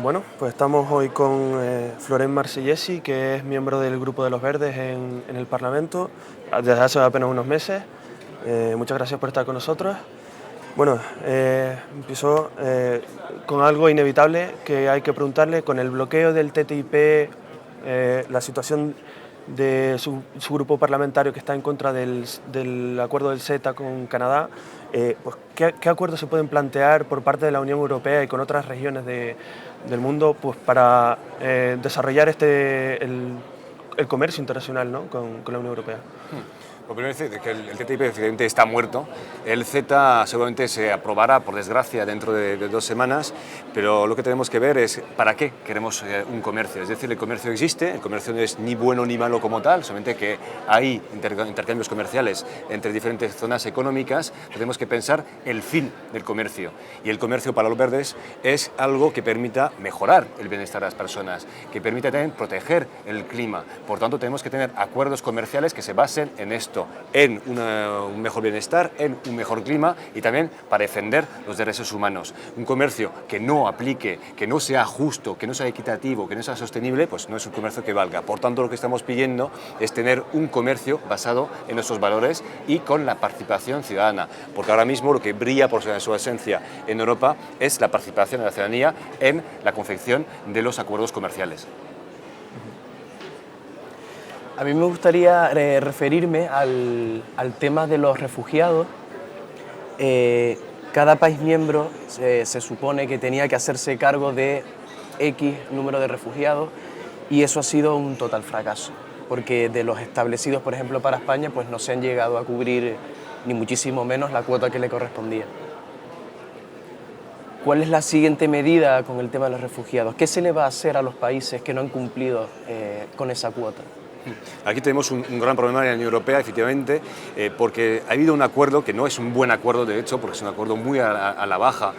Bueno, pues estamos hoy con Florent Marsellesi, que es miembro del Grupo de los Verdes en el Parlamento desde hace apenas unos meses. Muchas gracias por estar con nosotros. Bueno, empezó con algo inevitable que hay que preguntarle, con el bloqueo del TTIP, la situación de su grupo parlamentario que está en contra del acuerdo del CETA con Canadá. Pues, ¿qué acuerdos se pueden plantear por parte de la Unión Europea y con otras regiones del mundo, pues, para desarrollar el comercio internacional, ¿no?, con la Unión Europea? Lo primero es decir que el TTIP efectivamente está muerto. El CETA seguramente se aprobará, por desgracia, dentro de 2 semanas, pero lo que tenemos que ver es para qué queremos un comercio. Es decir, el comercio existe, el comercio no es ni bueno ni malo como tal, solamente que hay intercambios comerciales entre diferentes zonas económicas. Tenemos que pensar el fin del comercio. Y el comercio para los verdes es algo que permita mejorar el bienestar de las personas, que permita también proteger el clima. Por tanto, tenemos que tener acuerdos comerciales que se basen en esto, en un mejor bienestar, en un mejor clima y también para defender los derechos humanos. Un comercio que no aplique, que no sea justo, que no sea equitativo, que no sea sostenible, pues no es un comercio que valga. Por tanto, lo que estamos pidiendo es tener un comercio basado en nuestros valores y con la participación ciudadana, porque ahora mismo lo que brilla por su esencia en Europa es la participación de la ciudadanía en la confección de los acuerdos comerciales. A mí me gustaría referirme al tema de los refugiados. Cada país miembro se supone que tenía que hacerse cargo de X número de refugiados y eso ha sido un total fracaso, porque de los establecidos, por ejemplo, para España, pues no se han llegado a cubrir ni muchísimo menos la cuota que le correspondía. ¿Cuál es la siguiente medida con el tema de los refugiados? ¿Qué se le va a hacer a los países que no han cumplido con esa cuota? Aquí tenemos un gran problema en la Unión Europea, efectivamente, porque ha habido un acuerdo que no es un buen acuerdo, de hecho, porque es un acuerdo muy a la baja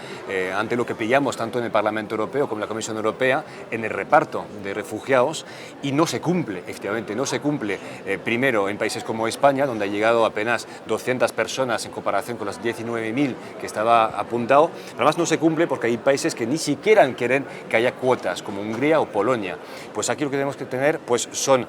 ante lo que pillamos tanto en el Parlamento Europeo como en la Comisión Europea en el reparto de refugiados, y no se cumple, efectivamente, no se cumple. Primero, en países como España, donde ha llegado apenas 200 personas en comparación con las 19.000 que estaba apuntado, pero además no se cumple porque hay países que ni siquiera quieren que haya cuotas, como Hungría o Polonia. Pues aquí lo que tenemos que tener pues, son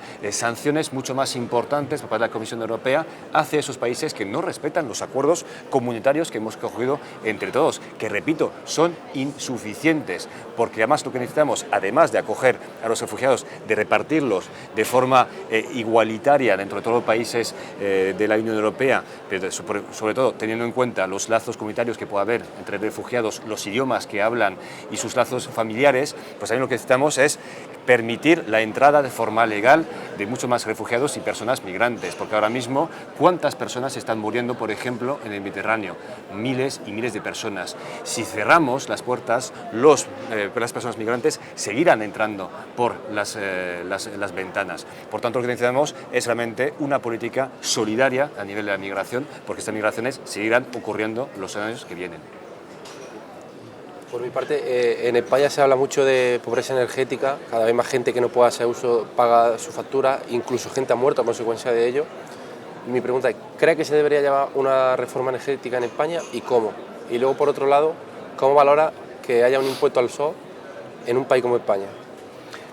sanciones mucho más importantes por parte de la Comisión Europea hacia esos países que no respetan los acuerdos comunitarios que hemos cogido entre todos, que repito, son insuficientes, porque además lo que necesitamos, además de acoger a los refugiados, de repartirlos de forma igualitaria dentro de todos los países de la Unión Europea, pero sobre todo teniendo en cuenta los lazos comunitarios que pueda haber entre refugiados, los idiomas que hablan y sus lazos familiares, pues también lo que necesitamos es permitir la entrada de forma legal de muchos más refugiados y personas migrantes, porque ahora mismo, ¿cuántas personas están muriendo, por ejemplo, en el Mediterráneo? Miles y miles de personas. Si cerramos las puertas, las personas migrantes seguirán entrando por las ventanas. Por tanto, lo que necesitamos es realmente una política solidaria a nivel de la migración, porque estas migraciones seguirán ocurriendo los años que vienen. Por mi parte, en España se habla mucho de pobreza energética, cada vez más gente que no puede hacer uso paga su factura, incluso gente ha muerto a consecuencia de ello. Y mi pregunta es, ¿cree que se debería llevar una reforma energética en España y cómo? Y luego, por otro lado, ¿cómo valora que haya un impuesto al sol en un país como España?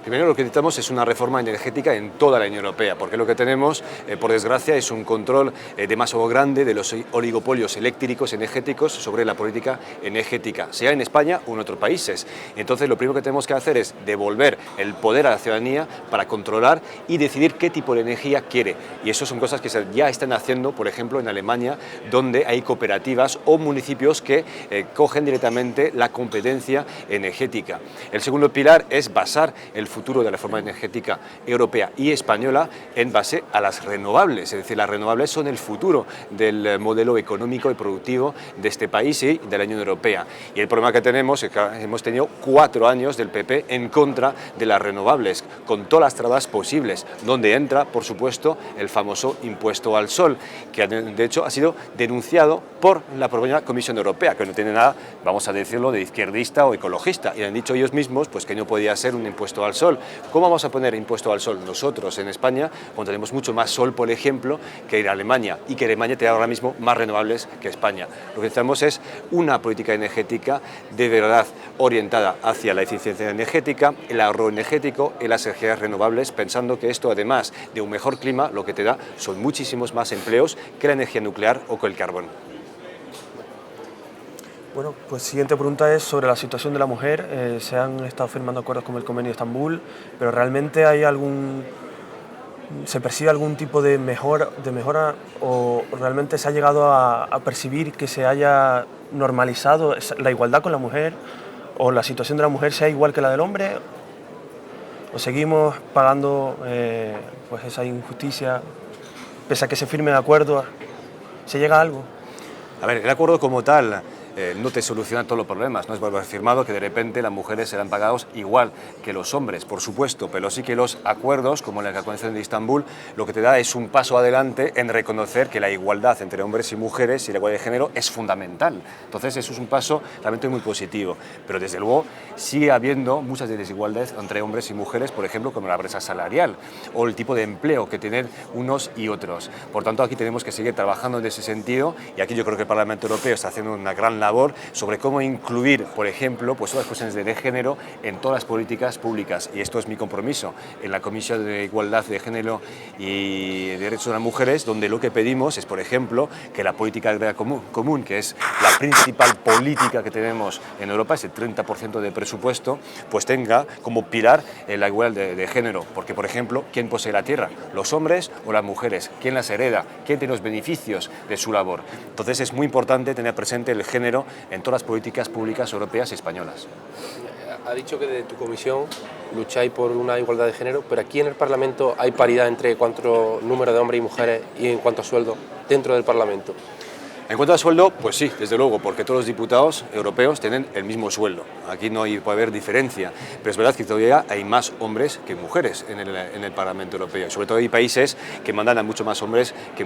Primero lo que necesitamos es una reforma energética en toda la Unión Europea, porque lo que tenemos, por desgracia, es un control demasiado grande de los oligopolios eléctricos energéticos sobre la política energética, sea en España o en otros países. Entonces, lo primero que tenemos que hacer es devolver el poder a la ciudadanía para controlar y decidir qué tipo de energía quiere. Y eso son cosas que ya están haciendo, por ejemplo, en Alemania, donde hay cooperativas o municipios que cogen directamente la competencia energética. El segundo pilar es basar el futuro de la reforma energética europea y española en base a las renovables, es decir, las renovables son el futuro del modelo económico y productivo de este país y de la Unión Europea. Y el problema que tenemos es que hemos tenido 4 años del PP en contra de las renovables, con todas las trabas posibles, donde entra, por supuesto, el famoso impuesto al sol, que de hecho ha sido denunciado por la propia Comisión Europea, que no tiene nada, vamos a decirlo, de izquierdista o ecologista, y han dicho ellos mismos pues, que no podía ser un impuesto al sol, sol. ¿Cómo vamos a poner impuesto al sol? Nosotros en España, cuando tenemos mucho más sol, por ejemplo, que en Alemania, y que Alemania tiene ahora mismo más renovables que España. Lo que necesitamos es una política energética de verdad orientada hacia la eficiencia energética, el ahorro energético y las energías renovables, pensando que esto, además de un mejor clima, lo que te da son muchísimos más empleos que la energía nuclear o que el carbón. Bueno, pues siguiente pregunta es sobre la situación de la mujer. Se han estado firmando acuerdos como el Convenio de Estambul, pero ¿realmente se percibe algún tipo de mejora o realmente se ha llegado a percibir que se haya normalizado la igualdad con la mujer o la situación de la mujer sea igual que la del hombre? ¿O seguimos pagando pues esa injusticia pese a que se firmen acuerdos? ¿Se llega a algo? A ver, el acuerdo como tal no te soluciona todos los problemas, no es volver firmado que de repente las mujeres serán pagadas igual que los hombres, por supuesto, pero sí que los acuerdos, como la Convención de Estambul, lo que te da es un paso adelante en reconocer que la igualdad entre hombres y mujeres y la igualdad de género es fundamental. Entonces eso es un paso realmente muy positivo, pero desde luego sigue habiendo muchas desigualdades entre hombres y mujeres, por ejemplo, como la brecha salarial o el tipo de empleo que tienen unos y otros. Por tanto, aquí tenemos que seguir trabajando en ese sentido y aquí yo creo que el Parlamento Europeo está haciendo una gran labor sobre cómo incluir, por ejemplo, pues todas las cuestiones de género en todas las políticas públicas. Y esto es mi compromiso en la Comisión de Igualdad de Género y Derechos de las Mujeres, donde lo que pedimos es, por ejemplo, que la política agraria común, que es la principal política que tenemos en Europa, es el 30% del presupuesto, pues tenga como pilar la igualdad de género. Porque, por ejemplo, ¿quién posee la tierra? ¿Los hombres o las mujeres? ¿Quién las hereda? ¿Quién tiene los beneficios de su labor? Entonces es muy importante tener presente el género en todas las políticas públicas europeas y españolas. Ha dicho que de tu comisión lucháis por una igualdad de género, pero aquí en el Parlamento hay paridad entre cuánto número de hombres y mujeres y en cuanto a sueldo dentro del Parlamento. En cuanto a sueldo, pues sí, desde luego, porque todos los diputados europeos tienen el mismo sueldo. Aquí no puede haber diferencia, pero es verdad que todavía hay más hombres que mujeres en el Parlamento Europeo. Sobre todo hay países que mandan a mucho más hombres que